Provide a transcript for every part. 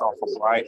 powerful, right?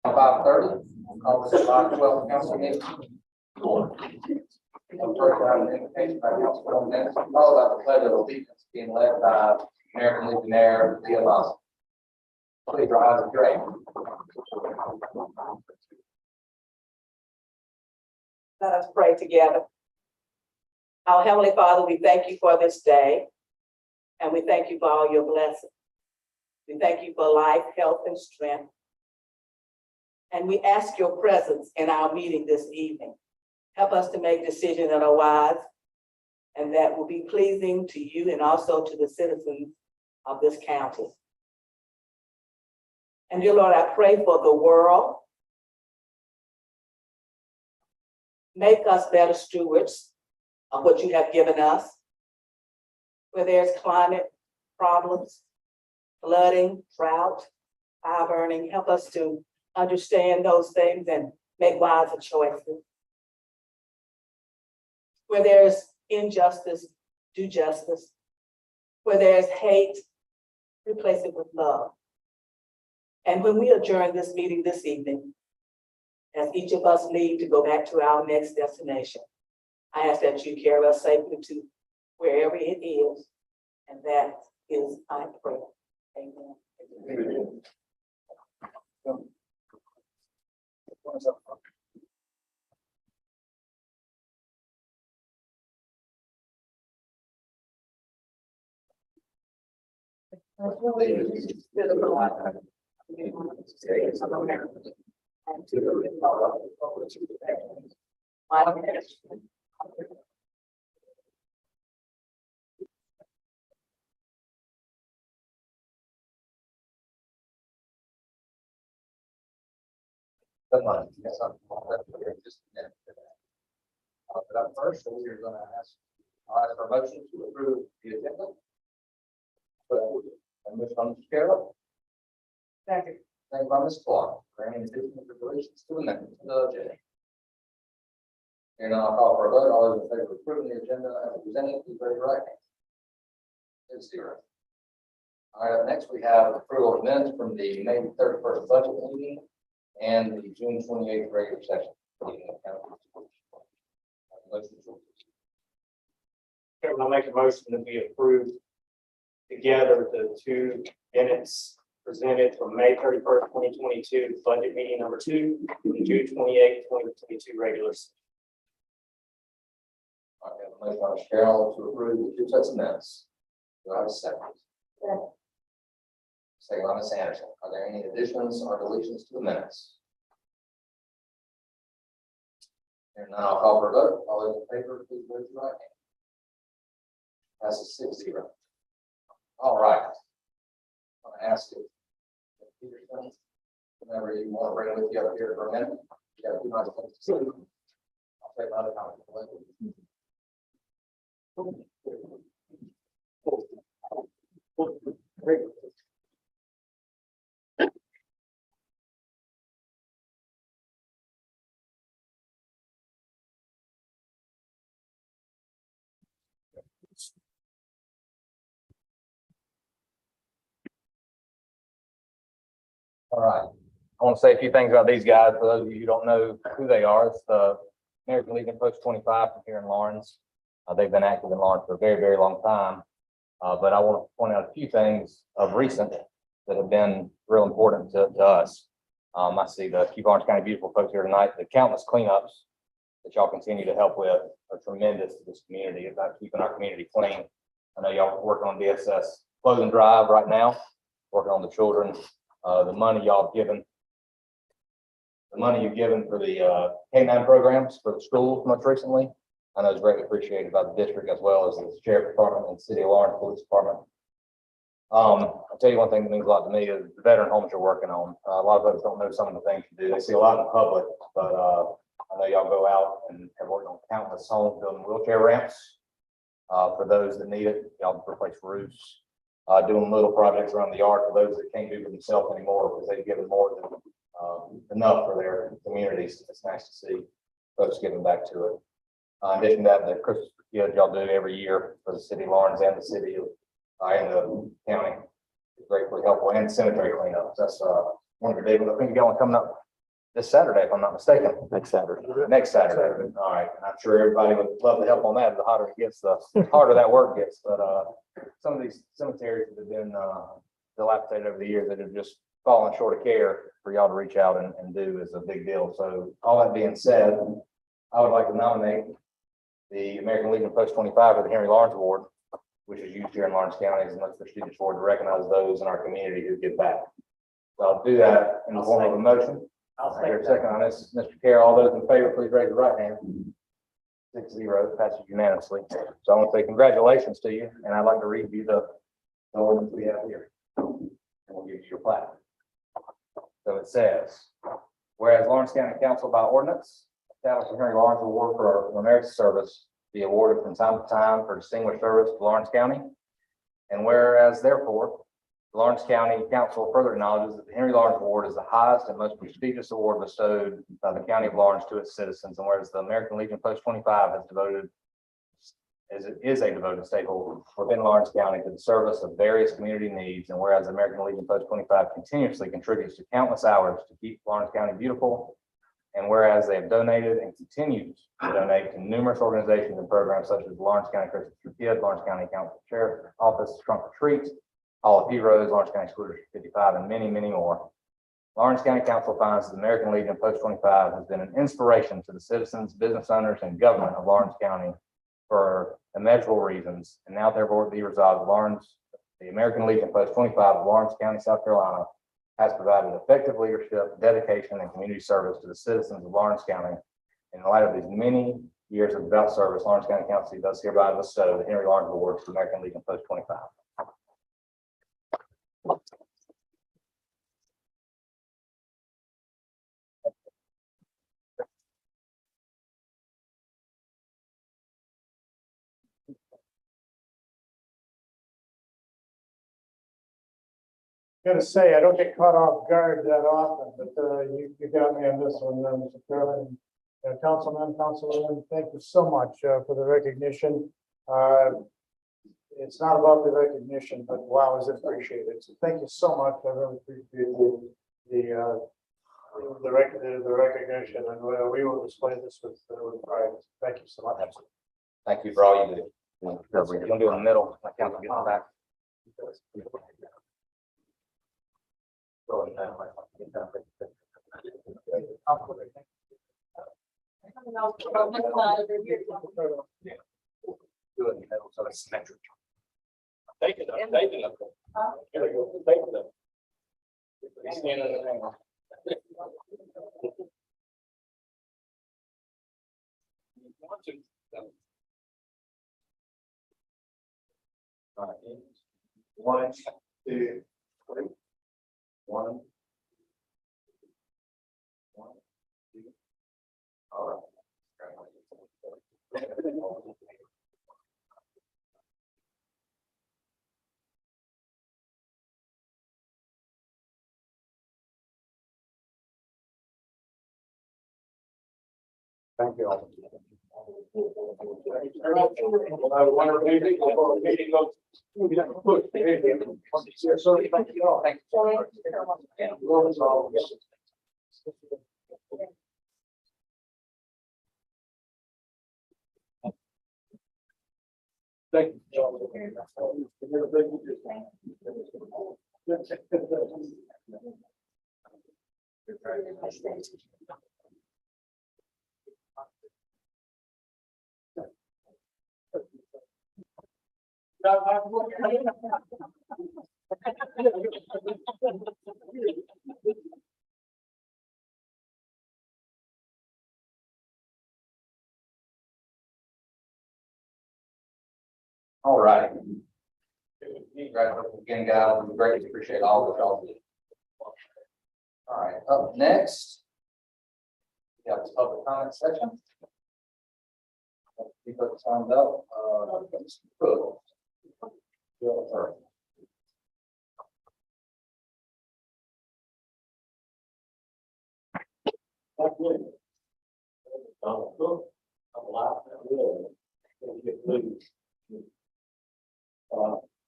About 30, call this July 12th council meeting. First round of invitation by Councilwoman Nancy, followed by the pledge of allegiance being led by American Legionnaire Leah Lawson. Please rise and pray. Let us pray together. Our Heavenly Father, we thank you for this day, and we thank you for all your blessings. We thank you for life, health, and strength. And we ask your presence in our meeting this evening. Help us to make decisions that are wise and that will be pleasing to you and also to the citizens of this county. And dear Lord, I pray for the world. Make us better stewards of what you have given us. Where there's climate problems, flooding, drought, fire burning, help us to understand those things and make wiser choices. Where there's injustice, do justice. Where there's hate, replace it with love. And when we adjourn this meeting this evening, as each of us leave to go back to our next destination, I ask that you carry us safely to wherever it is, and that is my prayer. Amen. Amen. To the flag of the United States of America, Come on, yes, I'm just a minute. But up first, we're gonna ask for a motion to approve the agenda. And Ms. Carroll. Second. Second by Ms. Clark. For any additions or deletions to the minutes of the agenda. Here now, I'll call for a vote. All those in favor of approving the agenda as presented, please raise your right hand. It's 0. All right, up next, we have approval of minutes from the May 31st budget meeting and the June 28th regular session meeting. Chairman, I'll make a motion that we approve together the 2 minutes presented from May 31st, 2022, budget meeting number 2, and June 28th, 2022 regular session. I have a motion by Ms. Carroll to approve the 2 sets of minutes. Do I have a second? Second by Ms. Anderson. Are there any additions or deletions to the minutes? Here now, I'll call for a vote. All those in favor, please raise your right hand. Passes 6-0. All right. I'm gonna ask if Peterson, whenever you want to bring it with you up here for a minute, you got 2 nice things to say. I'll take my other comment. All right. I want to say a few things about these guys. For those of you who don't know who they are, it's the American Legion Post 25 from here in Lawrence. They've been active in Lawrence for a very, very long time. But I want to point out a few things of recent that have been real important to us. I see the Keep Orange County Beautiful folks here tonight. The countless cleanups that y'all continue to help with are tremendous to this community about keeping our community clean. I know y'all are working on DSS clothing drive right now, working on the children. The money y'all have given, the money you've given for the K-9 programs for the schools most recently, I know is greatly appreciated by the district as well as the sheriff department and city of Lawrence Police Department. I'll tell you one thing that means a lot to me is the veteran homes you're working on. A lot of folks don't know some of the things you do. They see a lot in public, but I know y'all go out and have worked on countless homes, building wheelchair ramps for those that need it. Y'all replace roofs. Doing little projects around the yard for those that can't do for themselves anymore because they've given more than enough for their communities. It's nice to see folks giving back to it. In addition to that, the Christmas kids y'all do every year for the city of Lawrence and the city of and the county is gratefully helpful, and cemetery cleanups. That's one of the big ones. I think you got one coming up this Saturday, if I'm not mistaken. Next Saturday. Next Saturday. All right. And I'm sure everybody would love to help on that. The hotter it gets, the harder that work gets. But some of these cemeteries that have been dilapidated over the years that have just fallen short of care for y'all to reach out and do is a big deal. So all that being said, I would like to nominate the American Legion Post 25 for the Henry Lawrence Award, which is used here in Lawrence County as a much prestigious award to recognize those in our community who give back. So I'll do that in the form of a motion. I'll hear a second on this. Mr. Carroll, all those in favor, please raise your right hand. 6-0, passes unanimously. So I want to say congratulations to you, and I'd like to read you the ordinance we have here. And we'll give you your plaque. So it says, whereas Lawrence County Council by ordinance established the Henry Lawrence Award for merit service be awarded from time to time for distinguished service to Lawrence County. And whereas therefore, the Lawrence County Council further acknowledges that the Henry Lawrence Award is the highest and most prestigious award bestowed by the County of Lawrence to its citizens, and whereas the American Legion Post 25 is a devoted stakeholder within Lawrence County to the service of various community needs, and whereas the American Legion Post 25 continuously contributes to countless hours to keep Lawrence County beautiful, and whereas they have donated and continue to donate to numerous organizations and programs such as the Lawrence County Christmas for Kids, Lawrence County Council Sheriff's Office Trunk or Treat, Hall of Heroes, Lawrence County School District 55, and many, many more. Lawrence County Council finds that the American Legion Post 25 has been an inspiration to the citizens, business owners, and government of Lawrence County for immeasurable reasons, and now therefore be resolved, the American Legion Post 25 of Lawrence County, South Carolina, has provided effective leadership, dedication, and community service to the citizens of Lawrence County. In light of these many years of devout service, Lawrence County Council does hereby bestow the Henry Lawrence Award to the American Legion Post 25. Gotta say, I don't get caught off guard that often, but you got me on this one, Mr. Chairman. Councilman, Councilwoman, thank you so much for the recognition. It's not about the recognition, but wow, is it appreciated. So thank you so much. I really appreciate the recognition, and we will display this with pride. Thank you so much. Thank you for all you do. You want to do it in the middle? My council get back. Do it in the middle so it's symmetric. Take it up, take it up. Here we go, take it up. He's standing in the angle. All right. 1, 2, 3. 1. 1, 2. All right. Thank you all. Thank you. All right. Congratulations again, guys. We greatly appreciate all that y'all do. All right, up next, we have the public comment section. People signed up. Mr. Cook. Bill Turner.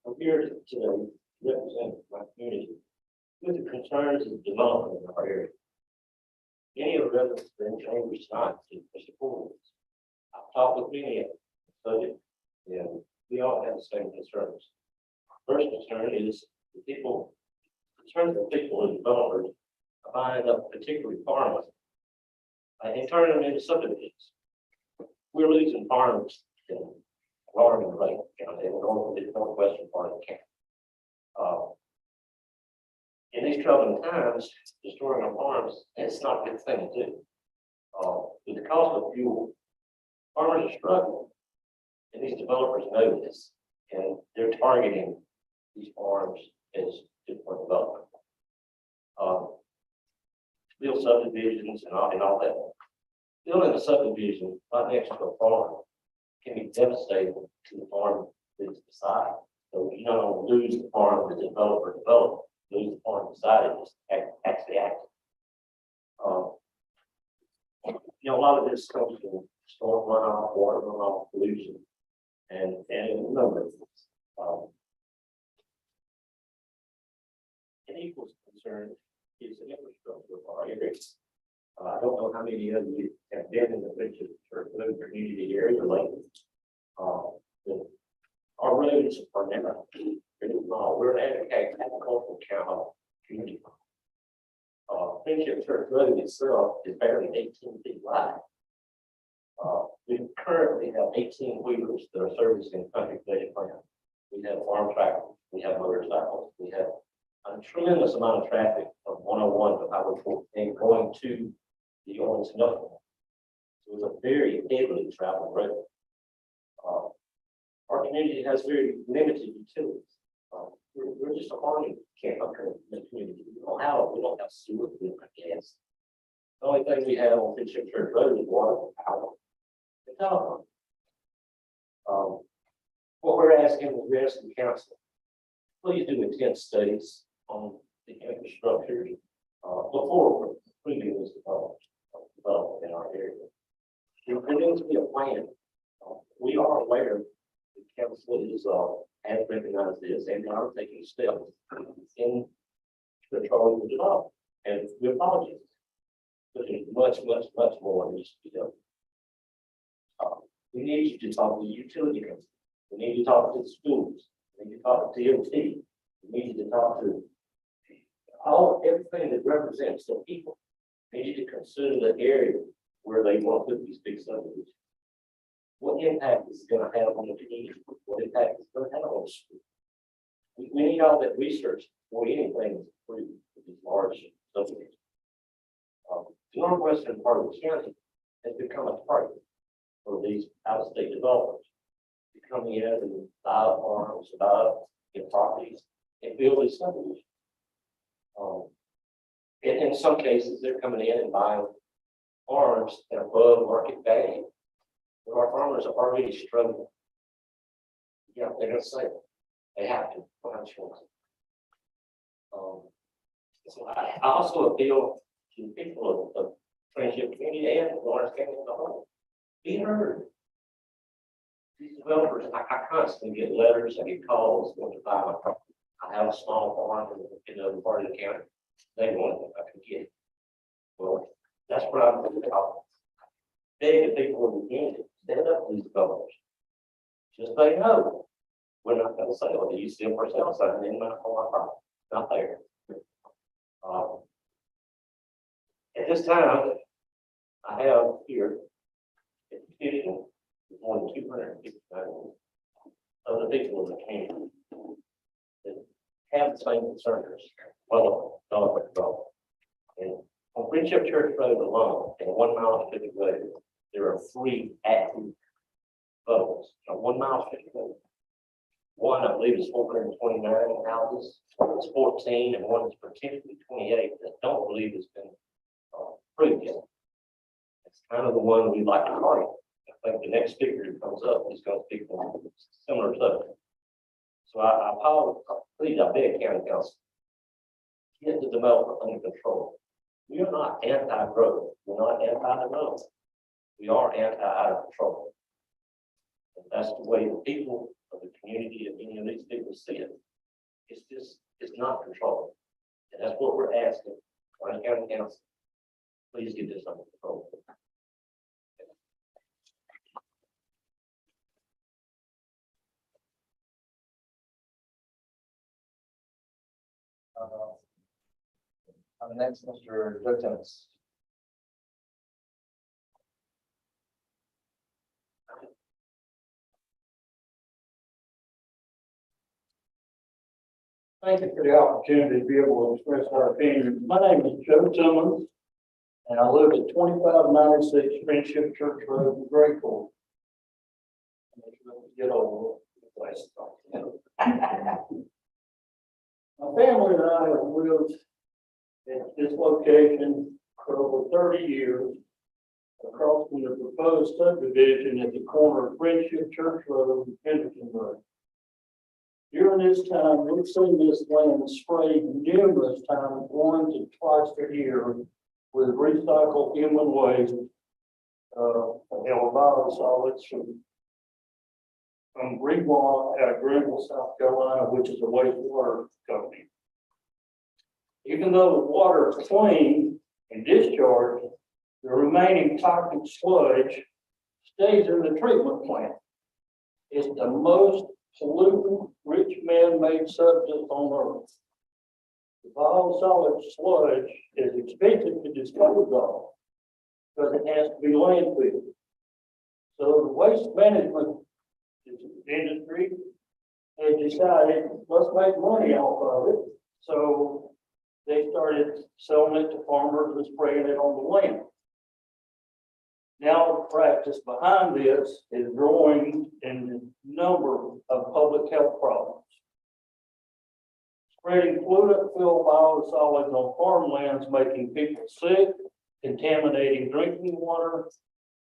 I'm here today to represent my community with the concerns of development in our area. Many of the residents are in chambers tonight to support this. I've talked with many of them, subject, and we all have the same concerns. First concern is the people, concerns of people and developers are buying up particularly farmland and turning them into subdivisions. We're losing farms in Laurel and Lake County, in the northwestern part of the county. In these troubling times, destroying our farms, it's not a good thing to do. With the cost of fuel, farmers are struggling, and these developers know this, and they're targeting these farms as for development. Build subdivisions and all that. Building a subdivision right next to a farm can be devastating to the farm that's beside. So you not only lose the farm the developer developed, lose the farm beside it is actually active. A lot of this comes from storm runoff, water runoff, pollution, and a number of things. An equal concern is the infrastructure of our areas. I don't know how many of you have been in the Richard or Blue community area lately. Our roads are narrow. We're an agricultural county community. Friendship Church Road itself is barely 18 feet wide. We currently have 18 wheelers that are servicing country village plan. We have farm tractors, we have motorcycles, we have a tremendous amount of traffic from 101 to Highway 14 going to the Owens Industrial. So it's a very heavily traveled road. Our community has very limited utilities. We're just a farming camp up here in the community. We don't have sewer, we don't have gas. The only thing we have on Bishop Church Road is water, power, and telephone. What we're asking the council, please do intense studies on the infrastructure before approving this development in our area. There needs to be a plan. We are aware the council is has recognized this and they are taking steps in controlling the development. And we apologize. But there's much more that needs to be done. We need you to talk to the utility company. We need to talk to the schools. We need to talk to DOT. We need to talk to everything that represents the people. We need to consider the area where they want to put these big subdivisions. What impact is it going to have on the community? What impact is it going to have on the school? We need all that research before anything is approved with these large subdivisions. The northwestern part of the county has become a target for these out-of-state developers to come in and buy farms, get properties, and build these subdivisions. In some cases, they're coming in and buying farms at above market value. But our farmers are already struggling. Yeah, they're going to say it. They have to. So I also appeal to the people of Friendship Community and Lawrence County as a whole. Be heard. These developers, I constantly get letters, I get calls, want to buy my property. I have a small farm in another part of the county. They want it, I can get it. Well, that's what I'm going to talk. Beg the people in the community, stand up to these developers. Just say no. We're not going to say, well, do you still for sale sign in my property? Not there. At this time, I have here a petition with more than 259 other people in the community that have the same concerns. Well, and on Friendship Church Road alone, in 1 mile 50 road, there are 3 active bubbles. So 1 mile 50 road. One, I believe, is 429 houses. One is 14, and one is potentially 28 that don't believe has been approved yet. It's kind of the one we like to target. I think the next speaker who comes up is going to speak on a similar subject. So I apologize, please, I beg county council, get the development under control. We are not anti-growth. We're not anti-development. We are anti-out of control. And that's the way the people of the community of any of these people see it. It's not controlled. And that's what we're asking. Orange County Council, please get this under control. Next, Mr. Joe Timmons. Thank you for the opportunity to be able to express our opinion. My name is Joe Timmons, and I live at 2596 Friendship Church Road, Grayport. Get over it. My family and I have lived at this location for over 30 years across from the proposed subdivision at the corner of Friendship Church Road and Henderson Road. During this time, we've seen this land sprayed numerous times, 1 to twice a year, with recycled human waste, biosolids from Greenlaw out of Greenville, South Carolina, which is a wastewater company. Even though the water is clean and discharged, the remaining toxic sludge stays in the treatment plant. It's the most pollutant-rich man-made substance on earth. The biosolids sludge is expensive to dispose of because it has to be landfilled. So the waste management industry has decided, let's make money off of it. So they started selling it to farmers and spraying it on the land. Now, the practice behind this is growing in the number of public health problems. Spreading pollutant-filled biosolids on farmlands, making people sick, contaminating drinking water,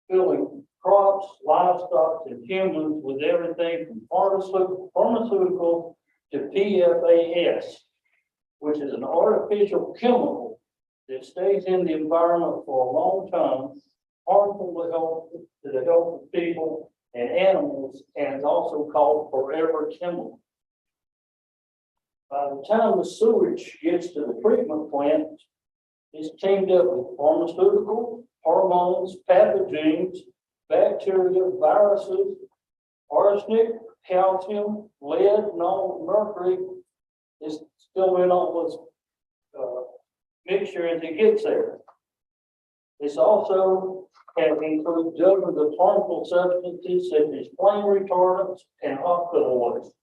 filling crops, livestock, and humans with everything from pharmaceutical to PFAS, which is an artificial chemical that stays in the environment for a long time, harmful to the health of people and animals, and is also called forever chemical. By the time the sewage gets to the treatment plant, it's teamed up with pharmaceutical, hormones, pathogens, bacteria, viruses, arsenic, calcium, lead, mercury is still in all this mixture as it gets there. It's also can include dozens of harmful substances such as flame retardants and hospital waste.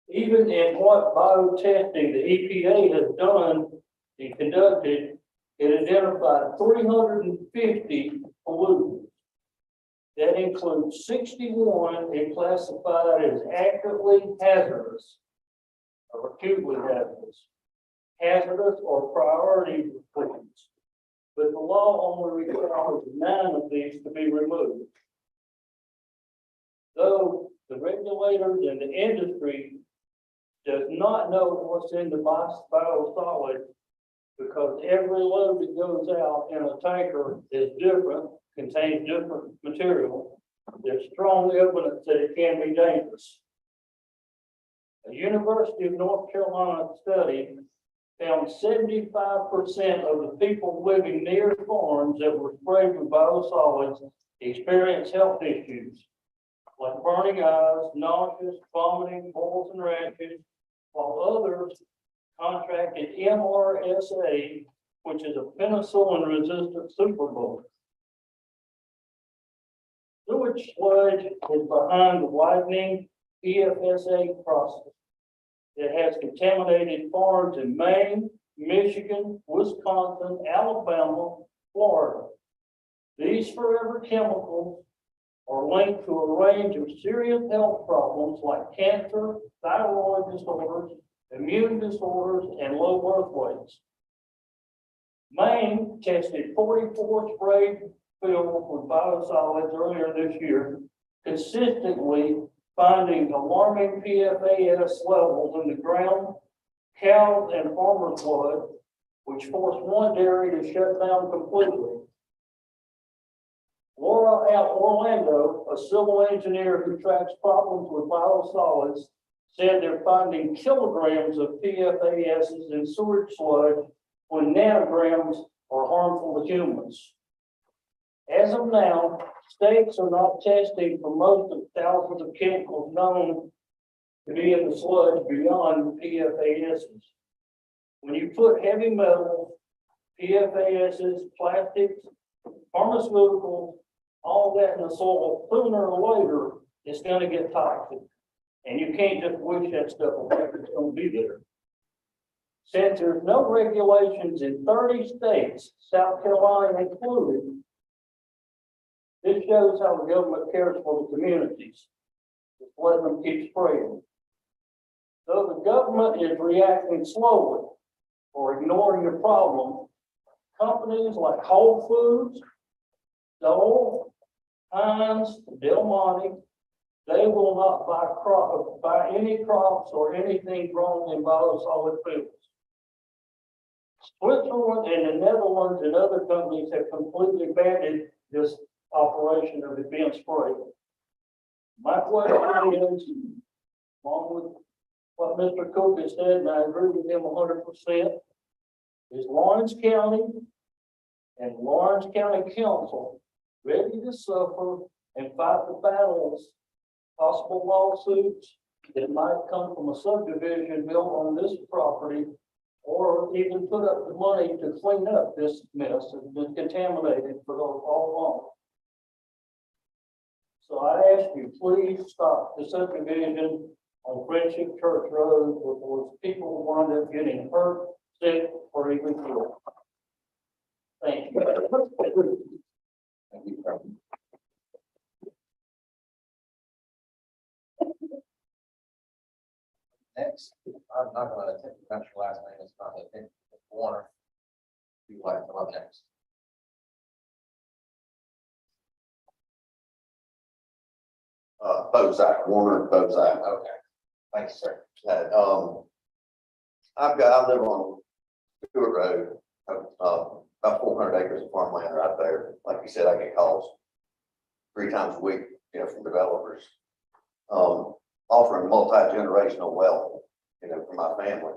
Even in what biotesting the EPA has done and conducted, it identified 350 pollutants. That includes 61 it classified as actively hazardous or acutely hazardous or priority pollutants. But the law only requires 9 of these to be removed. Though the regulators and the industry does not know what's in the biosolid, because every load that goes out in a tanker is different, contains different material. There's strong evidence that it can be dangerous. A University of North Carolina study found 75% of the people living near farms that were sprayed with biosolids experienced health issues like burning eyes, nausea, vomiting, boils and rashes, while others contracted MRSA, which is a penicillin-resistant superbug. Sewage sludge is behind the widening PFAS process that has contaminated farms in Maine, Michigan, Wisconsin, Alabama, Florida. These forever chemicals are linked to a range of serious health problems like cancer, thyroid disorders, immune disorders, and low birth weights. Maine tested 44 spray fields with biosolids earlier this year, consistently finding alarming PFAS levels in the ground, cows, and farmers' blood, which forced one dairy to shut down completely. Laura out Orlando, a civil engineer who tracks problems with biosolids, said they're finding kilograms of PFAS in sewage sludge when nanograms are harmful to humans. As of now, states are not testing for most of thousands of chemicals known to be in the sludge beyond PFAS. When you put heavy metals, PFAS, plastics, pharmaceuticals, all that in the soil, sooner or later, it's going to get toxic. And you can't just wish that stuff away, it's going to be there. Since there's no regulations in 30 states, South Carolina included, this shows how the government cares for the communities. Just letting them keep spraying. Though the government is reacting slowly or ignoring the problem, companies like Whole Foods, Dole, Heinz, Del Monte, they will not buy any crops or anything grown in biosolid fields. Switzerland and the Netherlands and other companies have completely banned this operation of it being sprayed. My question is, along with what Mr. Cook has said, and I agree with him 100%, is Lawrence County and Lawrence County Council ready to suffer and fight the battles, possible lawsuits that might come from a subdivision built on this property, or even put up the money to clean up this mess that's been contaminated for all along? So I ask you, please stop the subdivision on Friendship Church Road, where people wind up getting hurt, sick, or even killed. Thank you. Thank you, sir. Next, I'm not gonna attempt to pronounce your last name, it's not Warner. You like to come up next. Bozak, Warner Bozak. Okay, thanks, sir. I live on Stewart Road, about 400 acres of farmland right there. Like you said, I get calls 3 times a week, from developers, offering multi-generational wealth, for my family.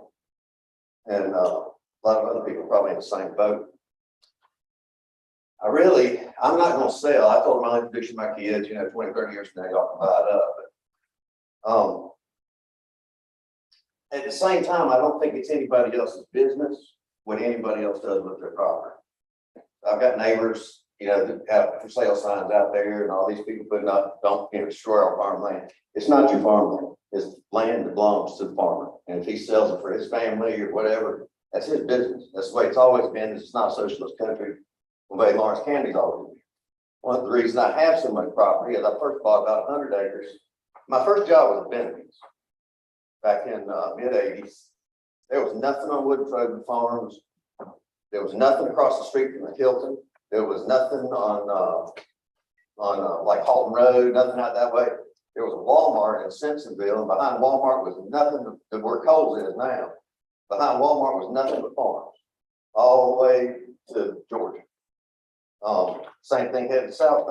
And, a lot of other people probably in the same boat. I'm not gonna sell. I told them I'll introduce my kids, 20, 30 years from now, y'all can buy it up. But, at the same time, I don't think it's anybody else's business what anybody else does with their property. I've got neighbors, that have for sale signs out there and all these people putting up, don't, destroy our farmland. It's not your farmland. It's land that belongs to the farmer. And if he sells it for his family or whatever, that's his business. That's the way it's always been. It's not a socialist country. The way Lawrence County's always been. One of the reasons I have so much property is I first bought about 100 acres. My first job was at Bennigan's back in mid-80s. There was nothing on Wood Road Farms. There was nothing across the street from the Hilton. There was nothing on like Halton Road, nothing out that way. There was a Walmart in Simpsonville, and behind Walmart was nothing to where Coles is now. Behind Walmart was nothing but farms, all the way to Georgia. Same thing headed south.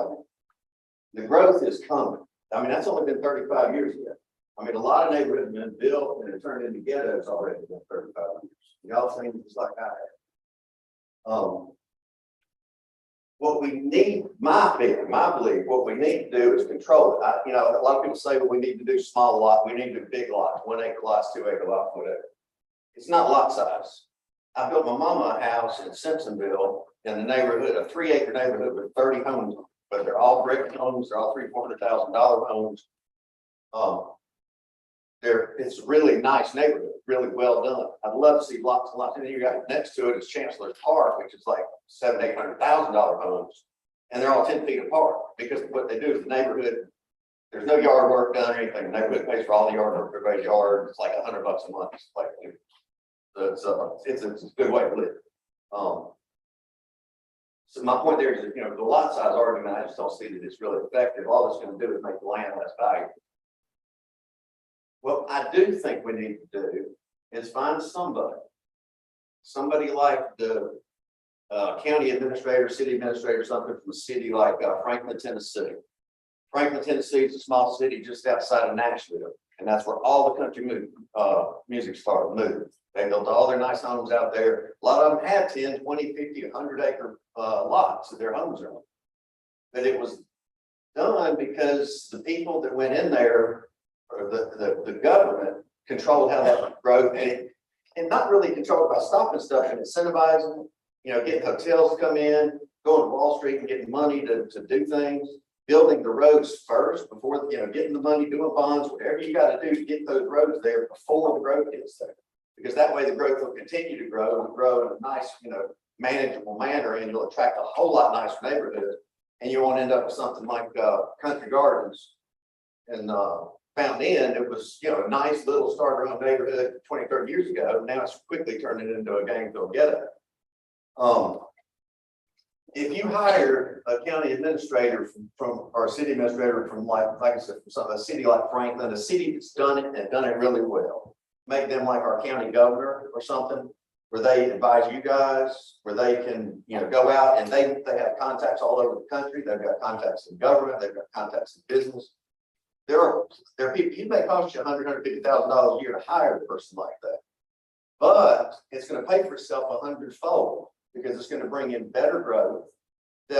The growth is coming. I mean, that's only been 35 years ago. I mean, a lot of neighborhoods have been built and turned into ghettos already in 35 years. Y'all seen it just like I have. What we need, my belief, what we need to do is control it. A lot of people say, well, we need to do small lot, we need to do big lots, 1 acre lots, 2 acre lots, whatever. It's not lot size. I built my mama a house in Simpsonville in the neighborhood, a 3 acre neighborhood with 30 homes, but they're all brick homes, they're all $300,000, $400,000 homes. It's a really nice neighborhood, really well done. I'd love to see lots and lots. And then you got next to it is Chancellor's Park, which is like $700,000 to $800,000 homes. And they're all 10 feet apart because what they do is the neighborhood, there's no yard work done or anything. The neighborhood pays for all the yard work, everybody's yard. It's like $100 a month. It's like, it's a good way to live. So my point there is that, the lot size argument, I just don't see that it's really effective. All it's going to do is make the land less valuable. What I do think we need to do is find somebody like the county administrator, city administrator, something from a city like Franklin, Tennessee. Franklin, Tennessee is a small city just outside of Nashville, and that's where all the country music started moving. They built all their nice homes out there. A lot of them had 10, 20, 50, 100 acre lots that their homes are on. But it was done because the people that went in there, or the government, controlled how that would grow, and not really controlled by stopping stuff and incentivizing, getting hotels to come in, going to Wall Street and getting money to do things, building the roads first before, getting the money, doing bonds, whatever you got to do to get those roads there before the growth gets there. Because that way the growth will continue to grow and grow in a nice, manageable manner, and you'll attract a whole lot nicer neighborhood, and you won't end up with something like Country Gardens and Fountain Inn. It was, a nice little starter-owned neighborhood 20, 30 years ago. Now it's quickly turning into a Gainesville ghetto. If you hire a county administrator from or a city administrator from like I said, from a city like Franklin, a city that's done it and done it really well, make them like our county governor or something, where they advise you guys, where they can, go out and they have contacts all over the country. They've got contacts in government. They've got contacts in business. There are people, it may cost you $150,000 a year to hire a person like that, but it's going to pay for itself 100-fold because it's going to bring in better growth. I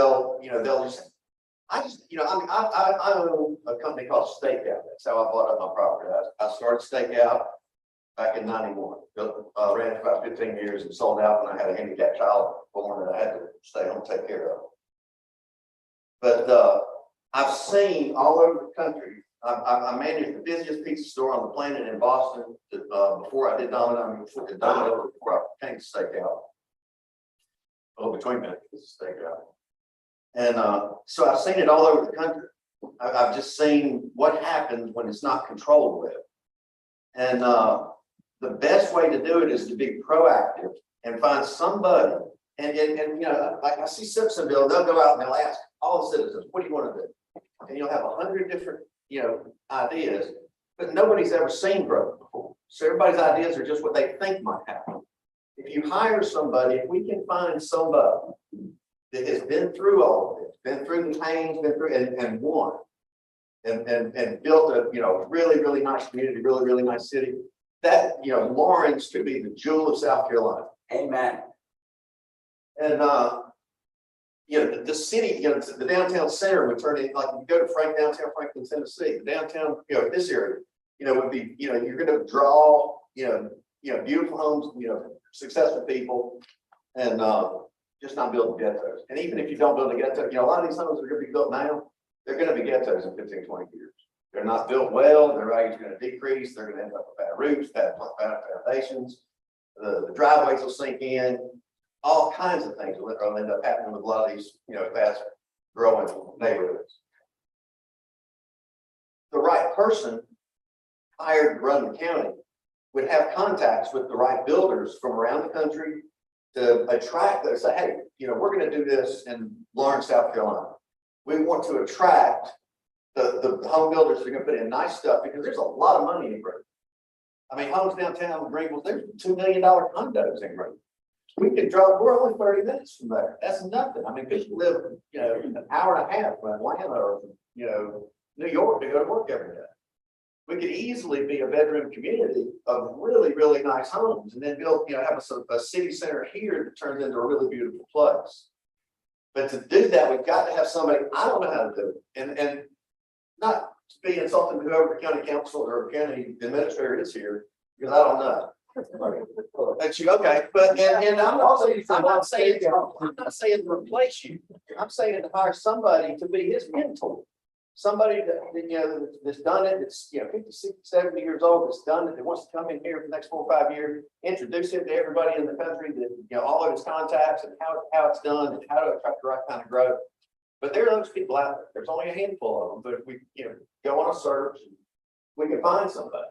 own a company called Stakeout. That's how I bought up my property. I started Stakeout back in '91. Ran it for about 15 years and sold out when I had a handicapped child born that I had to stay home and take care of. But I've seen all over the country I managed the busiest pizza store on the planet in Boston, before I did Domino's, before I became Steakout. Oh, between that, it's a Steakout. And, so I've seen it all over the country. I've just seen what happens when it's not controlled with. And, the best way to do it is to be proactive and find somebody. And you know, like I see Simpsonville, they'll go out and they'll ask all the citizens, what do you want to do? And you'll have 100 different, you know, ideas, but nobody's ever seen growth before. So everybody's ideas are just what they think might happen. If you hire somebody, if we can find somebody that has been through all of this, been through the pains, been through and won, and built a, you know, really, really nice community, really, really nice city, that, you know, Lawrence could be the jewel of South Carolina. Amen. And, you know, the city, you know, the downtown center would turn in, like, if you go to downtown Franklin, Tennessee, the downtown, you know, this area, you know, would be, you know, you're gonna draw, you know, beautiful homes, you know, successful people, and, just not building ghettos. And even if you don't build a ghetto, you know, a lot of these homes are gonna be built now, they're gonna be ghettos in 15, 20 years. They're not built well, their value is gonna decrease, they're gonna end up with bad roofs, bad foundations, the driveways will sink in, all kinds of things will end up happening with a lot of these, you know, fast growing neighborhoods. The right person hired to run the county would have contacts with the right builders from around the country to attract those, say, hey, you know, we're gonna do this in Lawrence, South Carolina. We want to attract the home builders that are gonna put in nice stuff, because there's a lot of money in Greenville. I mean, homes downtown in Greenville, there's $2 million condos in Greenville. We could drive, we're only 30 minutes from there. That's nothing. I mean, people live, you know, an hour and a half from Atlanta or, you know, New York to go to work every day. We could easily be a bedroom community of really, really nice homes, and then build, you know, have a city center here that turns into a really beautiful place. But to do that, we've got to have somebody, I don't know how to do it. And not to be insulting to whoever the county council or county administrator is here, because I don't know. That's you, okay, but, and I'm also, I'm not saying to replace you. I'm saying to hire somebody to be his mentor. Somebody that, you know, that's done it, that's, you know, 50, 60, 70 years old, that's done it, that wants to come in here for the next 4 or 5 years, introduce him to everybody in the country, that, you know, all of his contacts and how it's done and how to attract the right kind of growth. But there are those people out there. There's only a handful of them, but if we, you know, go on a search, we can find somebody.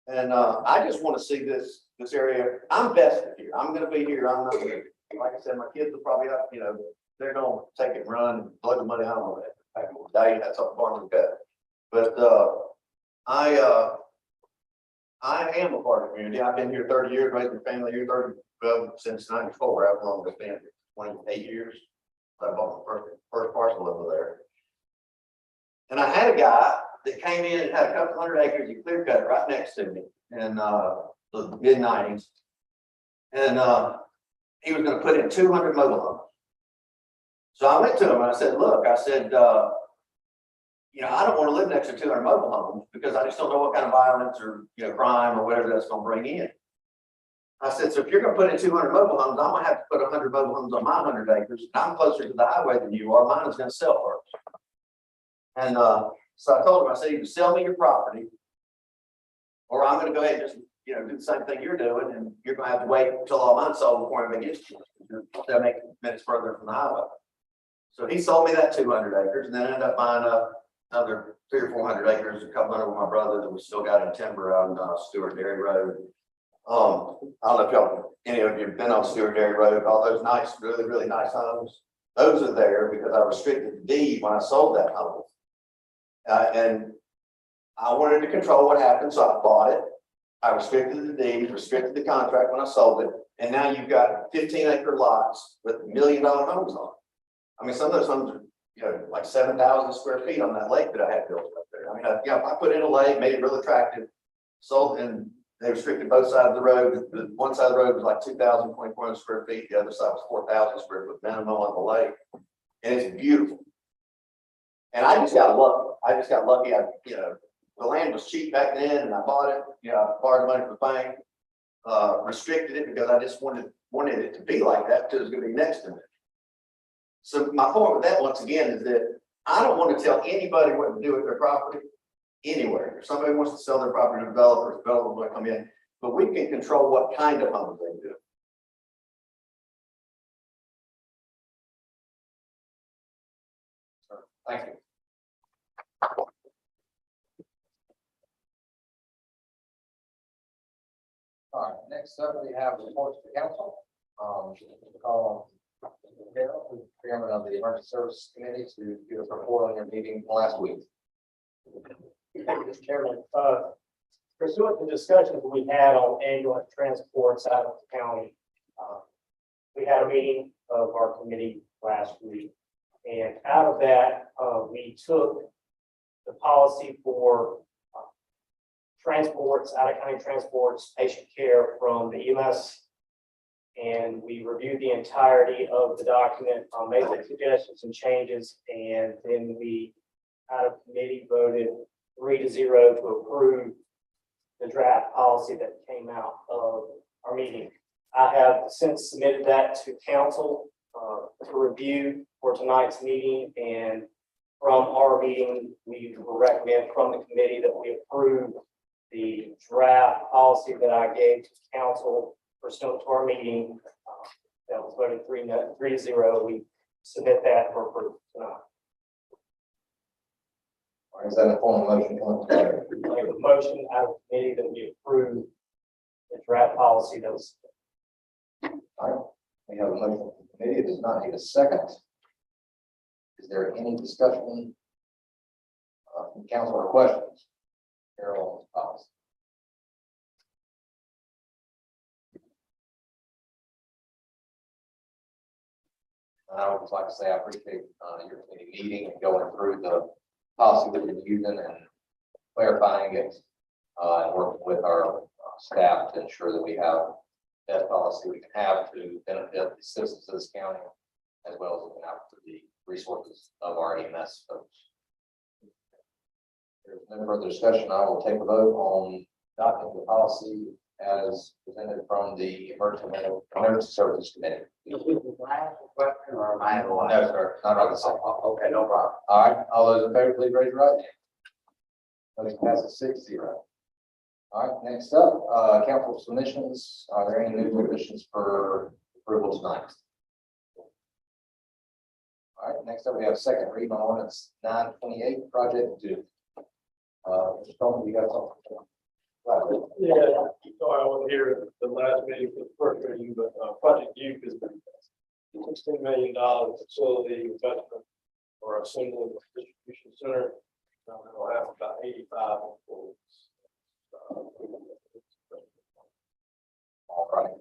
And I just want to see this area. I'm vested here. I'm going to be here. I'm not going to, like I said, my kids will probably have, you know, they're going to take it and run and blow the money out of it. Day, that's up farm with that. But I am a part of the community. I've been here 30 years, raised my family here since 94. I've long been here 28 years. I bought my first parcel over there. And I had a guy that came in and had a couple hundred acres. He clear cut it right next to me in the mid-90s. And he was going to put in 200 mobile homes. So I went to him and I said, look, I said, you know, I don't want to live next to 200 mobile homes because I just don't know what kind of violence or, you know, crime or whatever that's going to bring in. I said, so if you're going to put in 200 mobile homes, I'm going to have to put 100 mobile homes on my 100 acres. I'm closer to the highway than you are. Mine is going to sell first. And so I told him, I said, either sell me your property or I'm going to go ahead and just, you know, do the same thing you're doing. And you're going to have to wait until all mine sold before I get you. They'll make minutes further from the highway. So he sold me that 200 acres and then ended up buying another 300 or 400 acres, a couple hundred with my brother that we still got in timber out on Stewart Dairy Road. I don't know if y'all, any of you have been on Stewart Dairy Road, all those nice, really, really nice homes. Those are there because I restricted the deed when I sold that home. And I wanted to control what happened, so I bought it. I restricted the deed, restricted the contract when I sold it. And now you've got 15-acre lots with $1 million homes on it. I mean, some of those homes are, you know, like 7,000 square feet on that lake that I had built up there. I mean, I put in a lake, made it real attractive, sold, and they restricted both sides of the road. The one side of the road was like 2,024 square feet. The other side was 4,000 square foot minimum on the lake. And it's beautiful. And I just got lucky. You know, the land was cheap back then and I bought it. You know, I borrowed money from the bank, restricted it because I just wanted it to be like that because it was going to be next to me. So my point with that, once again, is that I don't want to tell anybody what to do with their property anywhere. If somebody wants to sell their property to developers, developers will come in, but we can control what kind of homes they do. Thank you. All right, next up, we have reports to council. Call Carol, who's chairman of the Emergency Services Committee, to give us a report on your meeting last week. Thank you, Mr. Chairman. Pursuant to discussions we had on ambulance transports out of the county, we had a meeting of our committee last week. And out of that, we took the policy for transports, out of county transports, patient care from the EMS. And we reviewed the entirety of the document, made the suggestions and changes, and then we, out of committee, voted 3-0 to approve the draft policy that came out of our meeting. I have since submitted that to council to review for tonight's meeting, and from our meeting, we will recommend from the committee that we approve the draft policy that I gave to council pursuant to our meeting. That was voted 3-0. We submit that for approval tonight. Or is that a formal motion? I make a motion out of committee that we approve the draft policy that was. All right, we have a motion from the committee. It does not need a second. Is there any discussion from council or questions? Carol, policy. And I would just like to say I appreciate your committee meeting and going through the policy that we're using and clarifying it and working with our staff to ensure that we have best policy we can have to benefit the citizens of this county, as well as looking out for the resources of our EMS folks. There's no further discussion. I will take a vote on adopting the policy as presented from the Emergency Services Committee. Is this the last question or am I the one? No, sir, not on the second. Okay, no problem. All right, all those in favor, please raise your right hand. Motion passes 6-0. All right, next up, council submissions. Are there any new submissions for approval tonight? All right, next up, we have second reading on ordinance 928, project Duke. Mr. Coleman, you got something? Yeah, sorry, I wasn't here at the last meeting for the first reading, but Project Duke is $16 million facility investment for a single distribution center. It'll have about 85 employees. All right.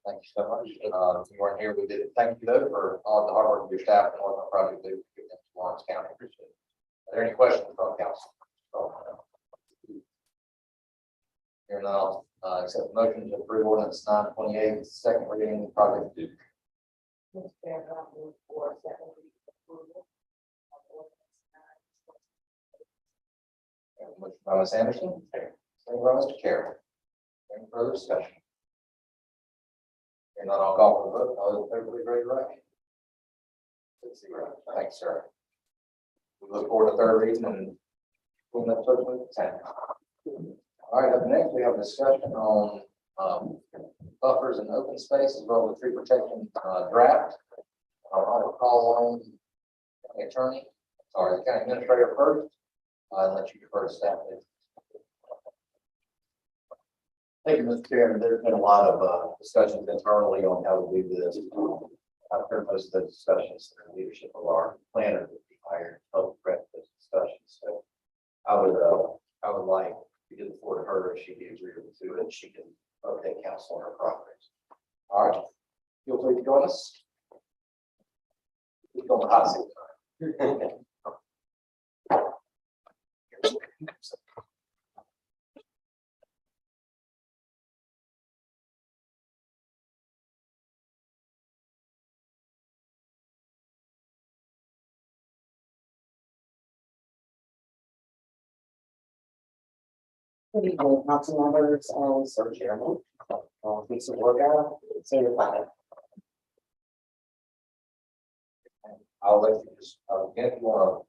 Thank you so much. If you weren't here, we did it. Thank you though for all the hard work of your staff and working on Project Duke in Lawrence County. Appreciate it. Are there any questions from council? Here now, accept the motion to approve ordinance 928, second reading, Project Duke. Mr. Chairman, I move for second reading approval of ordinance 9. Motion by Ms. Anderson, second by Mr. Carroll. Any further discussion? Here not, I'll call for the vote. All those in favor, please raise your right hand. 6-0. Thanks, sir. We look forward to third reading and moving up to 10. All right, up next, we have a discussion on buffers and open space as well as the tree protection draft. I'll call on the attorney, sorry, the county administrator first, and let you defer to staff. Thank you, Mr. Chairman. There's been a lot of discussions internally on how to do this. I've heard most of the discussions and leadership of our planner that we hired help prep those discussions. So I would like to give the floor to her if she'd be agreeable to it. She can take counsel on her properties. All right, feel free to join us. We're going to hot seat. Good evening, council members and Sir Chairman. Lisa Warga, Senior Planner. I'll let you just, again, if you want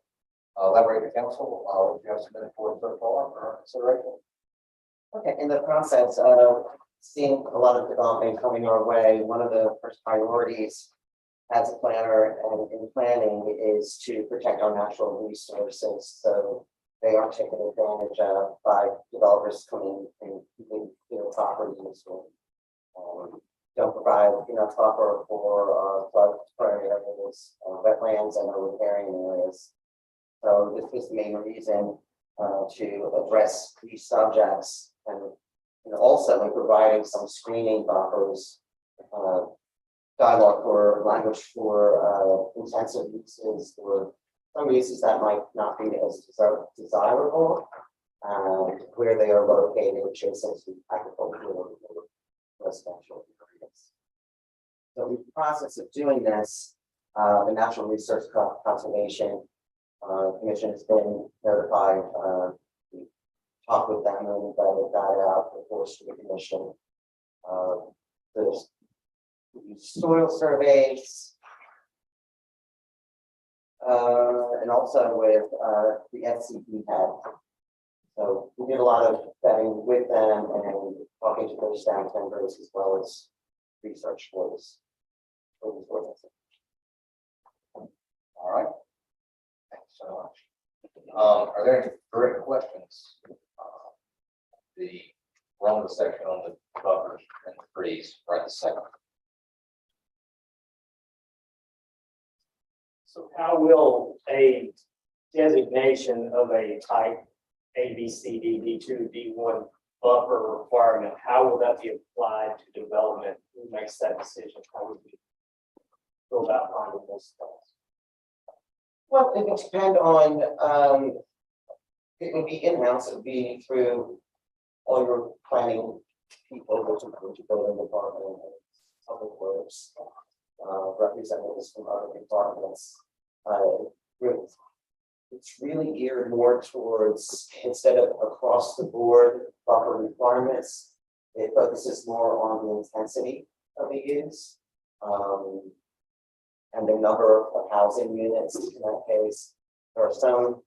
to elaborate the council, if you have submitted for so far for consideration. Okay, in the process of seeing a lot of development coming our way, one of the first priorities as a planner and in planning is to protect our natural resources. So they are taken advantage of by developers coming and keeping their properties or don't provide enough buffer for flood prone areas, wetlands and riparian areas. So this was the main reason to address these subjects and also in providing some screening buffers, dialogue for language for intensive uses or some uses that might not be as desirable where they are located, adjacent to agricultural or residential areas. So in the process of doing this, the Natural Resource Conservation Commission has been notified. We talked with them and vetted that out before the commission. There's soil surveys. And also with the FCP head. So we did a lot of vetting with them and talking to those staff members as well as research for this. All right. Thanks so much. Are there any direct questions? We're on the section on the buffers and the trees right this second. So how will a designation of a type A, B, C, D, D2, D1 buffer requirement, how will that be applied to development? Who makes that decision? How would we go about finding those spots? Well, it would depend on, it would be in-house, it would be through all your planning people, which include your building department, and public works, representatives from other departments. It's really geared more towards, instead of across the board buffer requirements, it focuses more on the intensity of the use. And the number of housing units in that case. There are some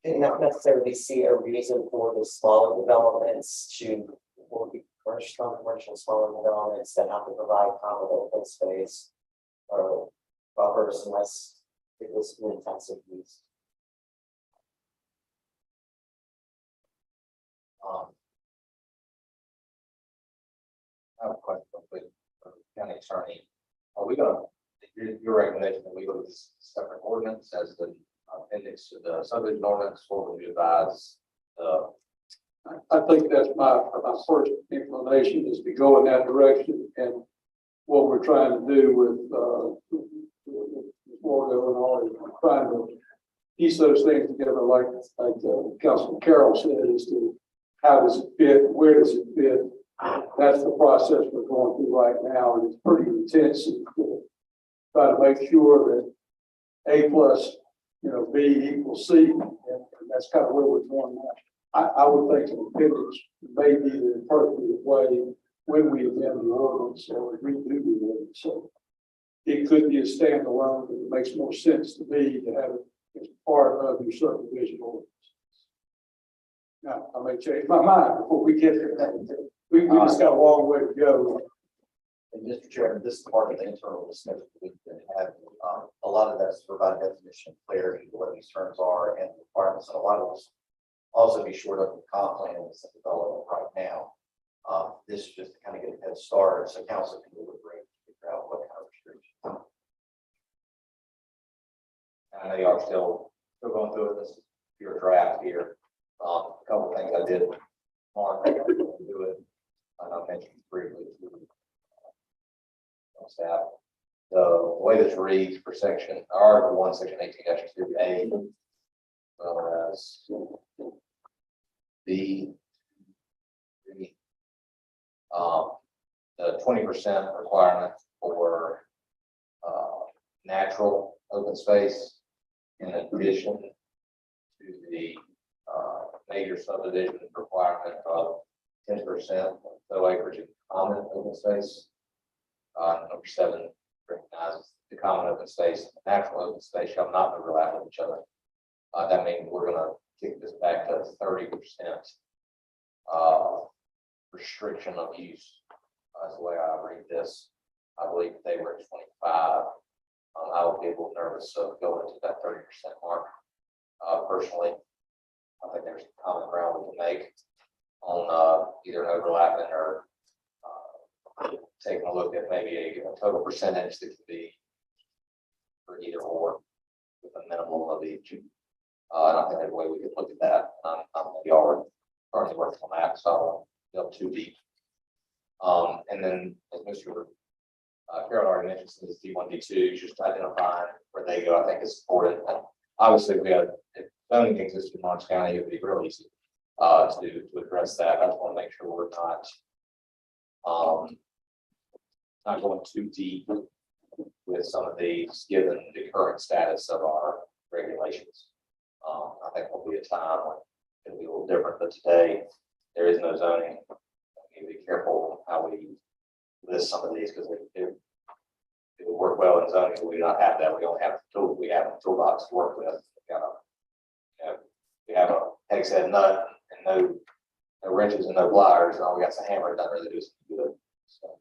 did not necessarily see a reason for the smaller developments to, or the commercial smaller developments that have to provide common open space or buffers unless it was an intensive use. I have a question for the county attorney. Are we going to, your recommendation that we go to this separate ordinance as the appendix to the subdivision ordinance, or would you advise? I think that's my first inclination is to go in that direction, and what we're trying to do with Florida and all is trying to piece those things together like Councilman Carroll said, as to how does it fit, where does it fit. That's the process we're going through right now, and it's pretty intense. Try to make sure that A plus, B equals C, and that's kind of where we're going now. I would think an appendix may be the appropriate way when we amend the ordinance or redo the ordinance. So it could be a standalone, but it makes more sense to me to have it as part of your subdivision ordinance. Now, I may change my mind before we get there. We just got a long way to go. And Mr. Chairman, this is part of the internal discussion we've been having. A lot of that's to provide definition, clarity, what these terms are and requirements, and a lot of this also be short of the comp plan that's in development right now. This is just to kind of get a head start, so council can deliberate to figure out what kind of restrictions. I know you are still going through it. This is your draft here. A couple of things I did on do it. I mentioned briefly to staff. The way this reads for section Article 1, Section 18-2A, as the 20% requirement for natural open space in addition to the major subdivision requirement of 10% of acreage in common open space. Number 7 recognizes 50% the common open space, and the natural open space shall not overlap with each other. That means we're gonna kick this back to 30%. Restriction of use, that's the way I read this. I believe they were at 25. I would be a little nervous of going to that 30% mark. Personally, I think there's common ground we can make on either overlapping or taking a look at maybe a total percentage that could be for either or with a minimum of each. And I think there's a way we could look at that. I'm maybe already currently working on that, so I won't go too deep. And then as Mr. Carroll already mentioned, some of this D1, D2, just identifying where they go, I think is important. And obviously, we have, if zoning exists in Orange County, it would be real easy to address that. I just want to make sure we're not going too deep with some of these, given the current status of our regulations. I think there'll be a time when it'll be a little different, but today there is no zoning. We need to be careful how we list some of these, because it would work well in zoning. We do not have that. We don't have the tools. We have a toolbox to work with. We have a hex head nut and no wrenches and no pliers, and all we got is a hammer. It doesn't really do something good. So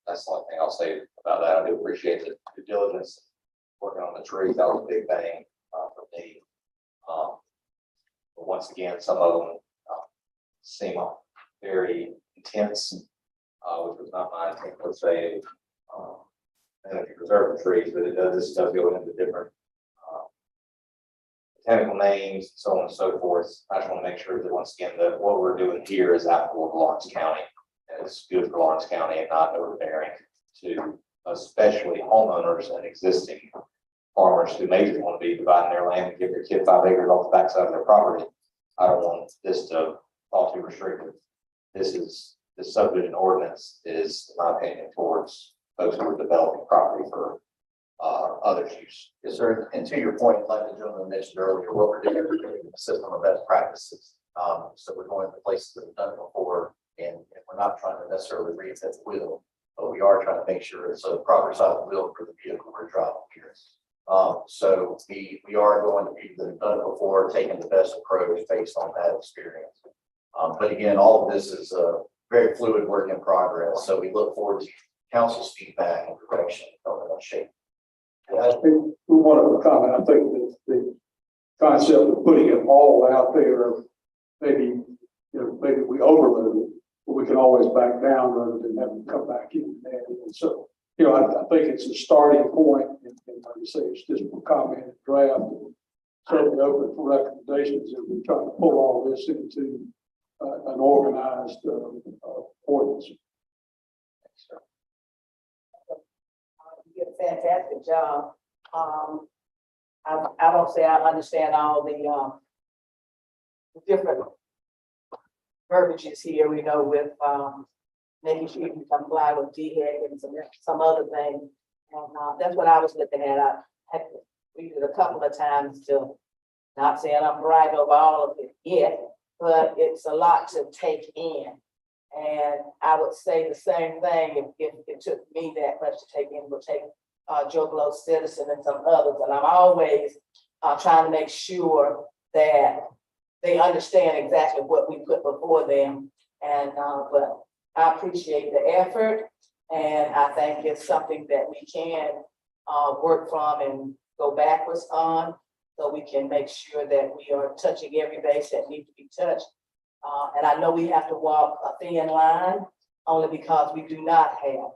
that's the only thing I'll say about that. I do appreciate the due diligence working on the trees. That was a big thing for me. But once again, some of them seem very intense, which was not my intent per se. And if you preserve the trees, but this does go into different botanical names, so on and so forth. I just want to make sure that once again that what we're doing here is applicable to Lawrence County. And it's good for Lawrence County and not overbearing to especially homeowners and existing farmers who maybe want to be dividing their land and give their kid 5 acres off the backside of their property. I don't want this to fall too restrictive. This subdivision ordinance is, in my opinion, towards folks who are developing property for others' use. Yes, sir. And to your point, like the gentleman mentioned earlier, what we're doing is we're creating a system of best practices. So we're going to places that have done it before, and we're not trying to necessarily reinvent the wheel, but we are trying to make sure it's a proper size of wheel for the vehicle we're driving here. So we are going to people that have done it before, taking the best approach based on that experience. But again, all of this is a very fluid work in progress. So we look forward to council's feedback and direction on that shape. I think we want to comment. I think that the concept of putting it all out there, maybe we overload it, but we can always back down rather than having to come back in. And so, I think it's a starting point, and like you say, it's just a comment and draft, and certainly open for recommendations, and we try to pull all this into an organized ordinance. You did a fantastic job. I don't say I understand all the different verbiages here, we know, with making sure you comply with DHEC and some other things. And that's what I was looking at. I had to read it a couple of times, to not saying I'm right over all of it yet, but it's a lot to take in. And I would say the same thing if it took me that much to take in, would take Joe Blow Citizen and some others. And I'm always trying to make sure that they understand exactly what we put before them. And but I appreciate the effort, and I think it's something that we can work from and go backwards on, so we can make sure that we are touching every base that needs to be touched. And I know we have to walk a thin line, only because we do not have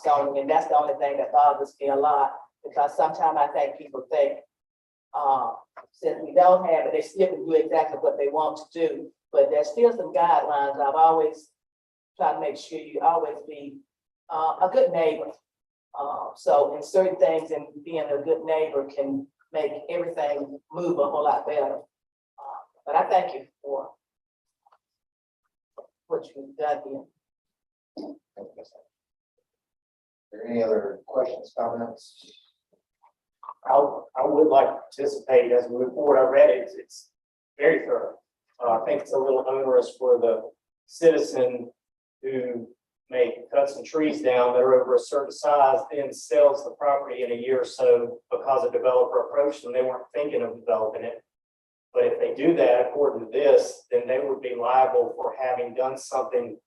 zoning, and that's the only thing that bothers me a lot, because sometimes I think people think since we don't have it, they still can do exactly what they want to do. But there's still some guidelines. I've always tried to make sure you always be a good neighbor. So in certain things, and being a good neighbor can make everything move a whole lot better. But I thank you for what you've done here. Are there any other questions, comments? I would like to participate as we move forward. I read it. It's very thorough. I think it's a little onerous for the citizen who may cut some trees down that are over a certain size, then sells the property in a year or so because a developer approached them, they weren't thinking of developing it. But if they do that, according to this, then they would be liable for having done something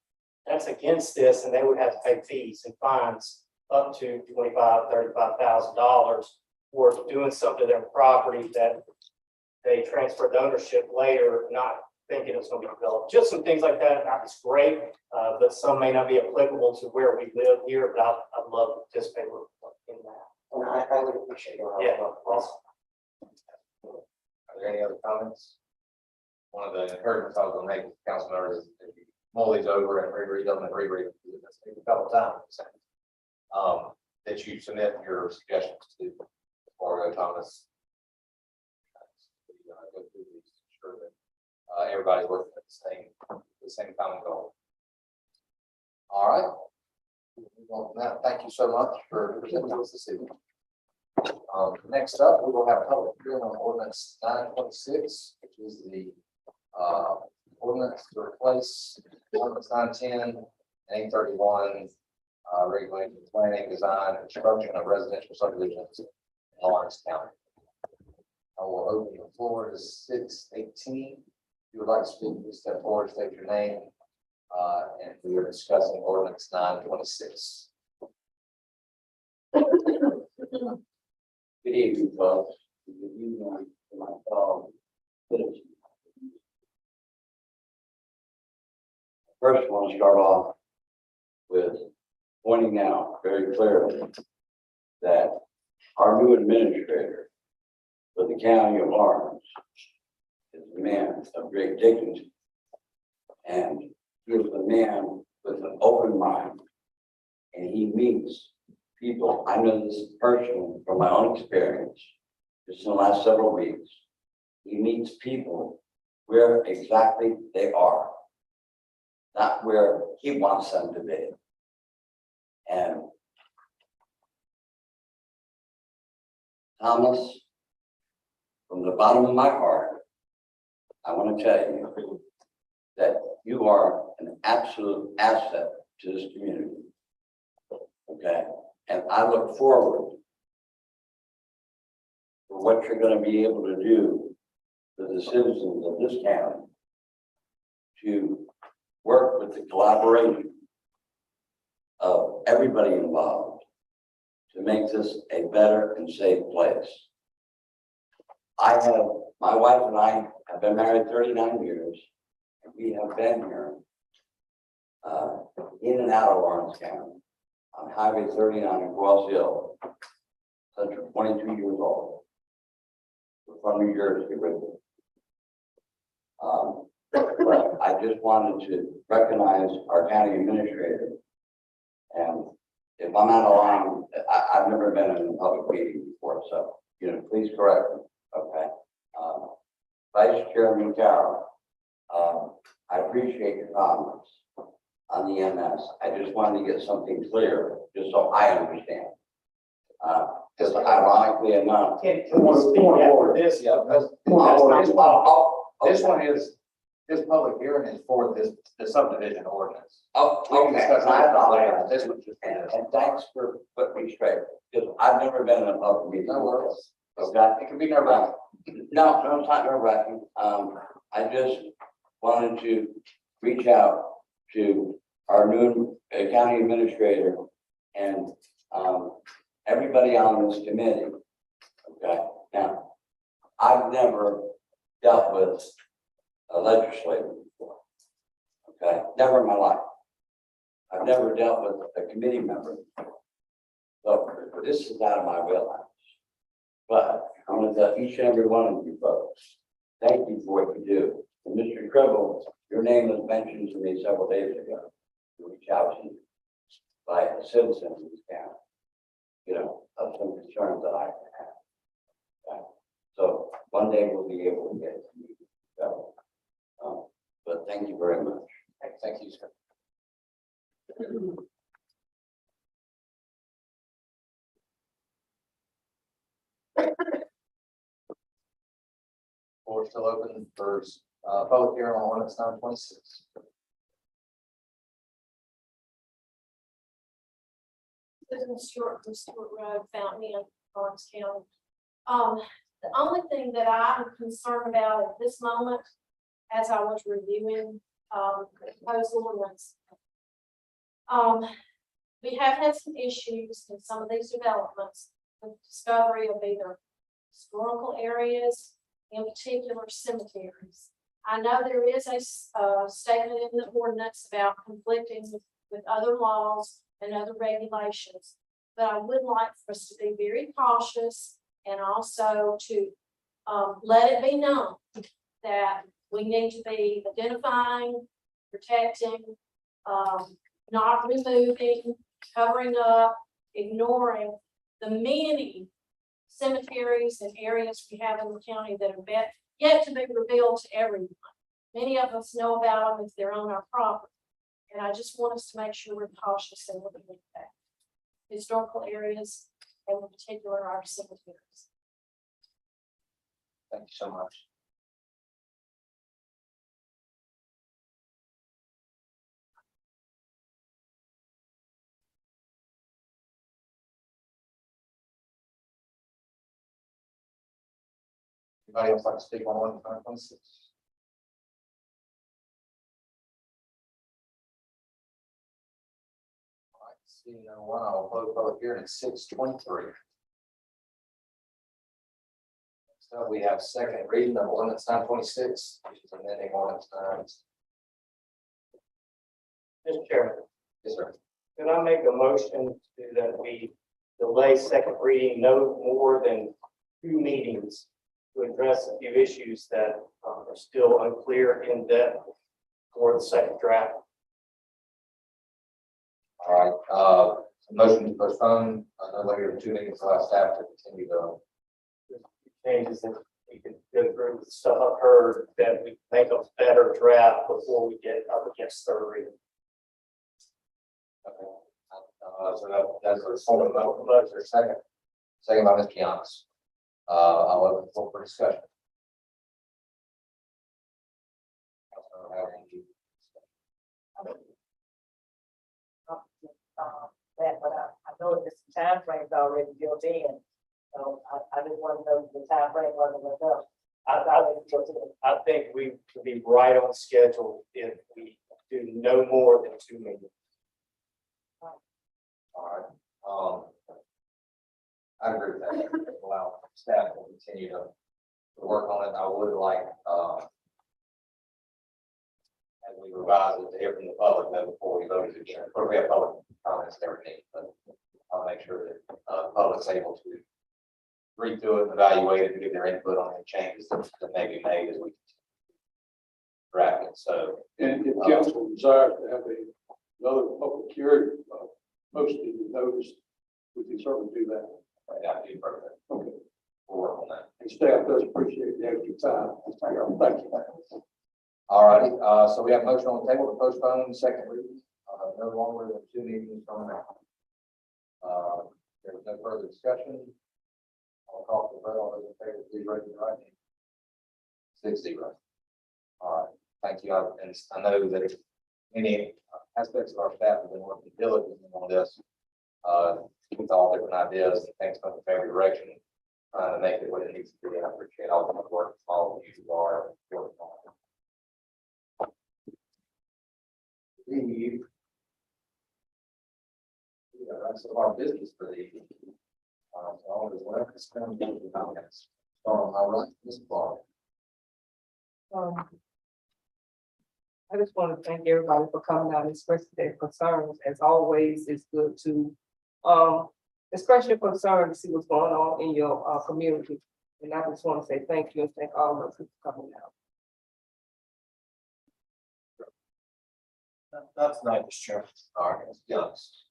that's against this, and they would have to pay fees and fines up to $35,000 for doing something to their property that they transferred the ownership later, not thinking it's going to be developed. Just some things like that. It's great, but some may not be applicable to where we live here, but I'd love to participate in that. And I would appreciate your help. Yeah, awesome. Are there any other comments? One of the encouragements I was gonna make, council members, is if you mull these over and reread them and reread them, a couple of times. That you submit your suggestions to Mario Thomas. Go through these, ensure that everybody's working at the same common goal. All right. Well, Matt, thank you so much for presenting us this evening. Next up, we will have a public hearing on ordinance 926, which is the ordinance to replace ordinance 910 and 831, regulating planning, design, and construction of residential subdivisions in Lawrence County. I will open the floor to 6:18. If you would like to speak, please step forward, state your name, and we are discussing ordinance 926. Good evening, folks. Good evening to my fellow citizens. First, I want to start off with pointing out very clearly that our new administrator for the county of Lawrence is a man of great dignity, and he is a man with an open mind, and he meets people. I know this personally from my own experience, just in the last several weeks. He meets people where exactly they are, not where he wants them to be. And Thomas, from the bottom of my heart, I want to tell you that you are an absolute asset to this community. Okay? And I look forward for what you're going to be able to do for the citizens of this county to work with the collaboration of everybody involved to make this a better and safe place. My wife and I have been married 39 years, and we have been here in and out of Lawrence County on Highway 39 in Cross Hill since we're 22 years old. We're from New Jersey originally. But I just wanted to recognize our county administrator. And if I'm out of line, I've never been in a public meeting before, so, please correct me, okay? Vice Chairman Carroll, I appreciate your comments on the MS. I just wanted to get something clear, just so I understand. Because ironically enough. Can we speak after this? Yeah, this one is, this public hearing is for the subdivision ordinance. Oh, We can okay, discuss I that apologize. later. This one just. And thanks for putting me straight, because I've never been in a public meeting. No worries. Okay. It can be nerve-wracking. No, it's not nerve-wracking. I just wanted to reach out to our new county administrator and everybody on this committee. Okay, now, I've never dealt with a legislator before. Okay, never in my life. I've never dealt with a committee member. So this is out of my wheelhouse. But I want to tell each and every one of you folks, thank you for what you do. And Mr. Cribble, your name was mentioned to me several days ago to reach out to you by a citizen of this county, of some concerns that I have. Okay? So one day we'll be able to get it to you. So, but thank you very much. Thank you, sir. Floor still open for public hearing on ordinance 926. Susan Stewart from Stewart Road, Fountain Inn, Lawrence County. The only thing that I'm concerned about at this moment, as I was reviewing, the proposed ordinance. We have had some issues in some of these developments with discovery of either historical areas, in particular cemeteries. I know there is a statement in the ordinance about conflicting with other laws and other regulations. But I would like for us to be very cautious and also to let it be known that we need to be identifying, protecting, not removing, covering up, ignoring the many cemeteries and areas we have in the county that are yet to be revealed to everyone. Many of us know about them if they're on our property. And I just want us to make sure we're cautious in looking at that. Historical areas, and in particular our cemeteries. Thank you so much. Anybody else like to speak on 126? All right, seeing no one, I'll close public hearing at 6:23. So we have second reading of ordinance 926, which is amending ordinance 9. Mr. Chairman, Yes, sir. could I make a motion to that we delay second reading no more than 2 meetings to address a few issues that are still unclear in depth for the second draft? All right, motion to postpone, no later than 2 meetings, allow staff to continue the. Changes that we can go through with stuff I've heard that we make a better draft before we get up against third reading. Okay. So that's a form of motion, is there a second? Second by Ms. Giannis. I'll open the floor for discussion. That, but I know that this time frame's already built in. So I just want to know if the time frame wasn't enough. I think we could be right on schedule if we do no more than 2 meetings. All right, I agree with that. Allow staff to continue to work on it. I would like, as we revise it, to hear from the public though before we vote to adjourn. Or we have public comments and everything, but I'll make sure that the public's able to read through it, and evaluate it, and give their input on any changes that may be made as we draft it. So, And if council desires to have another public hearing, posted and noticed, we can certainly do that. that would be perfect. Okay. We'll work on that. And staff does appreciate the extra time. Thank you. All righty, so we have a motion on the table to postpone the second reading, no longer than 2 meetings from now. There was no further discussion. I'll call for the vote. All those in favor, please raise your right hand. 6-0. All right, thank you. And I know that many aspects of our staff have been working diligently on this, with all different ideas and things going in the favorite direction, trying to make it what it needs to be. And I appreciate all the work all of you are working on. That's our business for the evening. So always whatever is going to be the comments. Start on my right, Ms. Clark. I just want to thank everybody for coming out and expressing their concerns. As always, it's good to express your concern to see what's going on in your community. And I just want to say thank you and thank all of you for coming out. That's nice, Chair. All right, Ms. Giannis.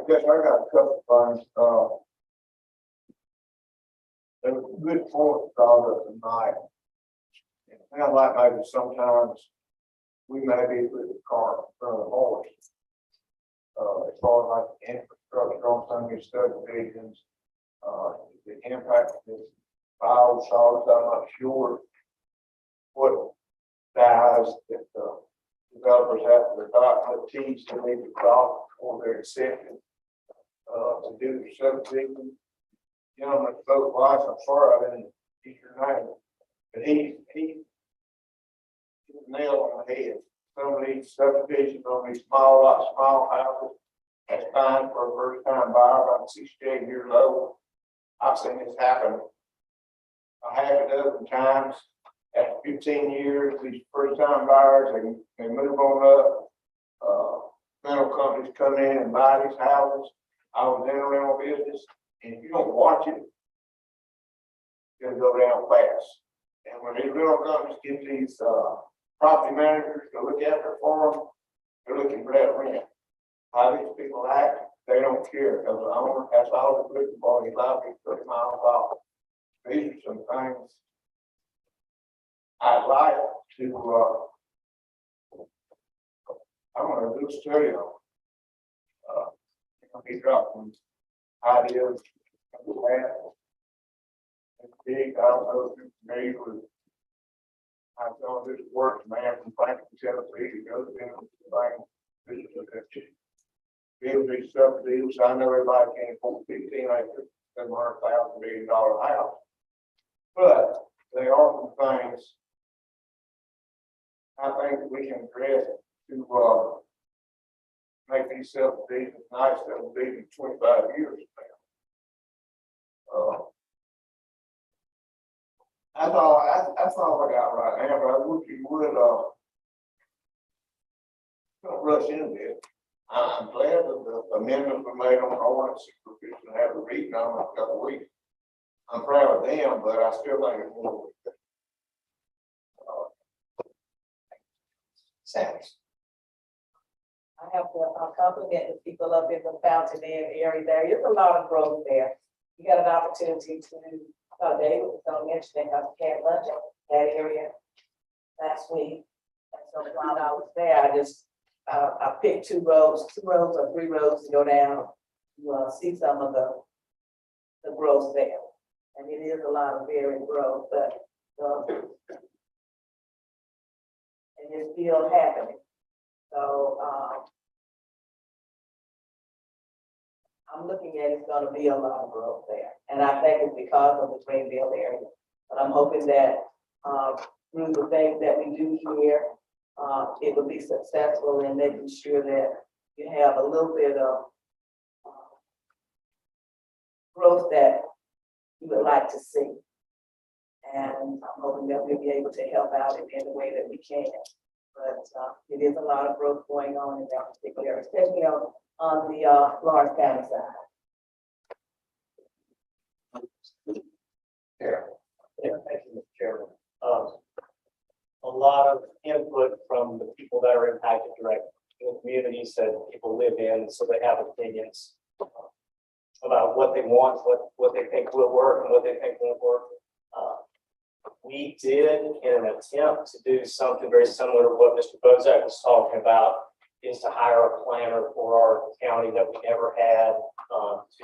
Yes, I got a couple of things, there was a good point brought up tonight. It sounds like maybe sometimes we may be with the cart in front of the horse. As far as like the infrastructure on some of these subdivisions, the impact of this biosolids, I'm not sure what dies that developers have to adopt, what T's they need to cross before they're accepted. to do the subdivision. Gentleman spoke twice, I'm sorry, I didn't get your name, but he hit the nail on the head. Some of these subdivisions on these small houses, that's fine for a first time buyer, about 68 years old. I've seen this happen a half a dozen times. After 15 years, these first time buyers, they move on up. Rental companies come in and buy these houses. I was in a rental business, and if you don't watch it, it'll go down fast. And when these rental companies get these, property managers to look after for them, they're looking for that rent. How these people act, they don't care, because the owner, that's all they're looking for, he's allowed to be 30 miles off. These are some things I'd like to, I'm gonna do a study on. He dropped some ideas of the land. It's big, I don't know if you're familiar with. I've done this work, man, from Franklin, Tennessee, he goes in the bank. Build these subdivisions, I know everybody can't afford 15 acres, $700,000 million house. But there are some things I think we can address to, make these subdivisions nice, subdivisions 25 years from now. That's all I got right now, but I wish you would, don't rush into it. I'm glad that the amendments were made on the ordinance, we're going to have a reading on it in a couple of weeks. I'm proud of them, but I still think it's more. Sanders. I have to compliment the people up in the Fountain Inn area. There is a lot of growth there. You got an opportunity to, David was going to mention it, I can't lunch at that area last week. And so while I was there, I picked two roads or three roads to go down to see some of the growth there. And it is a lot of varied growth, but and it's still happening. So I'm looking at it's gonna be a lot of growth there. And I think it's because of the Greenville area. But I'm hoping that through the things that we do here, it will be successful in making sure that you have a little bit of growth that you would like to see. And I'm hoping that we'll be able to help out in the way that we can. But it is a lot of growth going on in that particular area, especially on the Lawrence County side. Yeah, thank you, Mr. Chairman. A lot of input from the people that are impacted directly, the communities that people live in, so they have opinions about what they want, what they think will work and what they think won't work. We did, in an attempt to do something very similar to what Mr. Bozak was talking about, is to hire a planner for our county that we never had,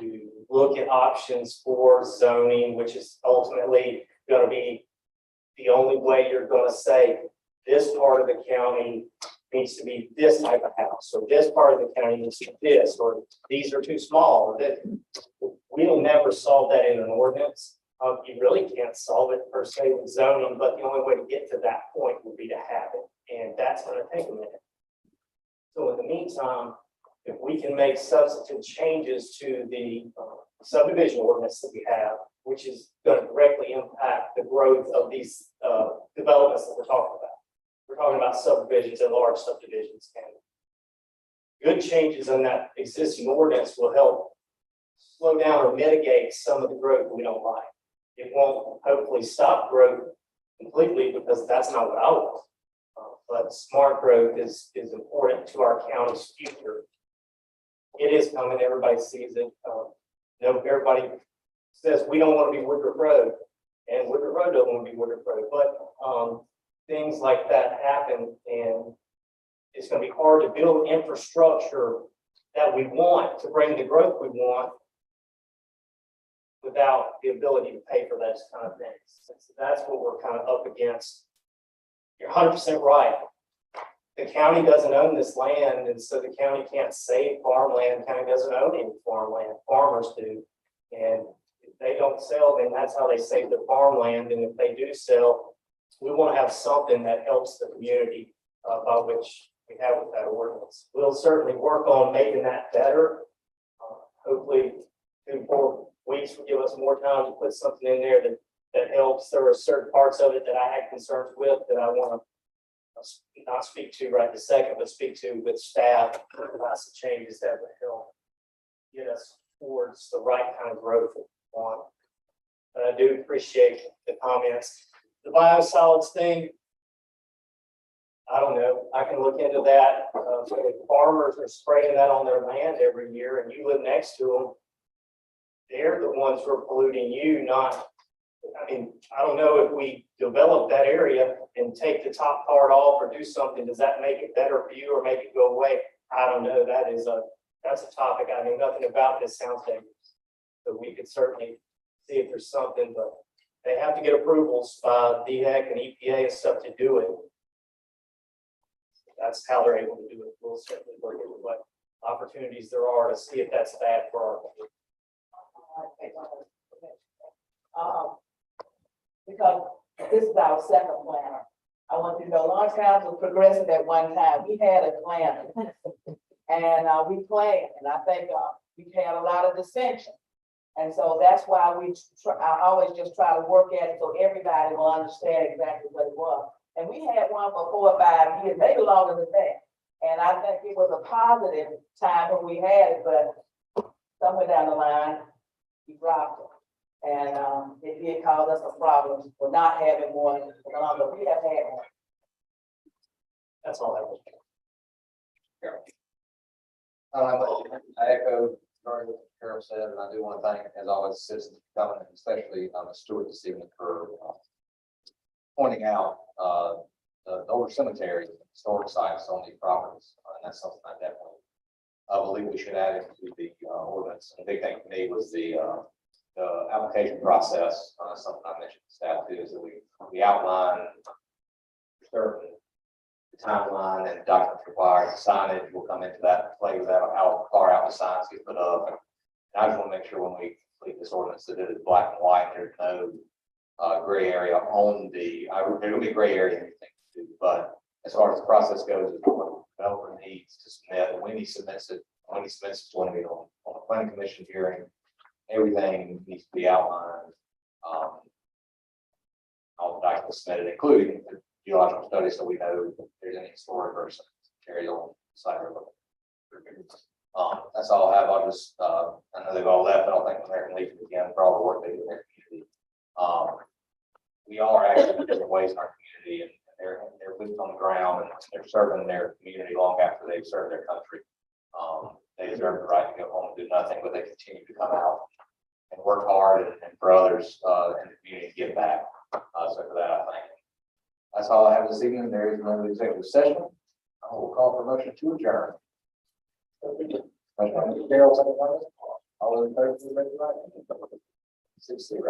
to look at options for zoning, which is ultimately going to be the only way you're going to say this part of the county needs to be this type of house, or this part of the county needs to be this, or these are too small, or that. We'll never solve that in an ordinance. You really can't solve it per se with zoning, but the only way to get to that point would be to have it, and that's going to take a minute. So in the meantime, if we can make substantive changes to the subdivision ordinance that we have, which is going to directly impact the growth of these developments that we're talking about. We're talking about subdivisions and large subdivisions. And good changes in that existing ordinance will help slow down or mitigate some of the growth we don't like. It won't hopefully stop growth completely, because that's not what I want. But smart growth is important to our county's future. It is coming, everybody sees it. Everybody says we don't want to be Woodruff Road, and Woodruff Road don't want to be Woodruff Road, but things like that happen, and it's going to be hard to build infrastructure that we want to bring the growth we want without the ability to pay for those kind of things. So that's what we're kind of up against. You're 100% right. the county doesn't own this land, and so the county can't save farmland. The county doesn't own any farmland, farmers do. And if they don't sell, then that's how they save the farmland, and if they do sell, we want to have something that helps the community, by which we have with that ordinance. We'll certainly work on making that better. Hopefully, 2-4 weeks will give us more time to put something in there that helps. There are certain parts of it that I had concerns with that I want to not speak to right this second, but speak to with staff, lots of changes that would help get us towards the right kind of growth that we want. But I do appreciate the comments. The biosolids thing, I don't know. I can look into that. If farmers are spraying that on their land every year and you live next to them, they're the ones who are polluting you, not, I mean, I don't know if we develop that area and take the top part off or do something, does that make it better for you or make it go away? I don't know. That's a topic I know nothing about. This sounds dangerous. So we could certainly see if there's something, but they have to get approvals by DHEC and EPA and stuff to do it. That's how they're able to do it. We'll certainly look at what opportunities there are to see if that's bad for our. Because this is our second planner. I want you to know, Lawrence County was progressive at one time. We had a planner. And we planned, and I think we had a lot of dissension. And so that's why I always just try to work at it so everybody will understand exactly what it was. And we had one for 4 or 5 years, maybe longer than that. And I think it was a positive time when we had it, but somewhere down the line, we dropped it. And it did cause us a problem for not having one for longer. We have had one. That's all I was. I echo what Carol said, and I do want to thank, as always, citizens for coming, and especially Stuart this evening for pointing out the older cemeteries, historic sites on these properties, and that's something I definitely believe we should add into the ordinance. And the big thing for me was the application process. Something I mentioned to staff too, is that we outline certain timeline and documents required, signage will come into that, play with that, how far out the signs get put up. And I just want to make sure when we complete this ordinance that it is black and white, there's no gray area on there will be gray area in everything to do, but as far as the process goes, is what the developer needs to submit, and when he submits it, to want to be on a planning commission hearing, everything needs to be outlined. All the documents submitted, including the geological study, so we know if there's any historic or material site. That's all I have. I'll just, I know they've all left, but I'll thank American Legion again for all the work they do in their community. We are active in different ways in our community, and they're boots on the ground, and they're serving their community long after they've served their country. They deserve the right to go home and do nothing, but they continue to come out and work hard and for others in the community to give back. So for that, I thank you. That's all I have this evening. There is no executive session. I will call for a motion to adjourn. Carol, all in favor, 6-0.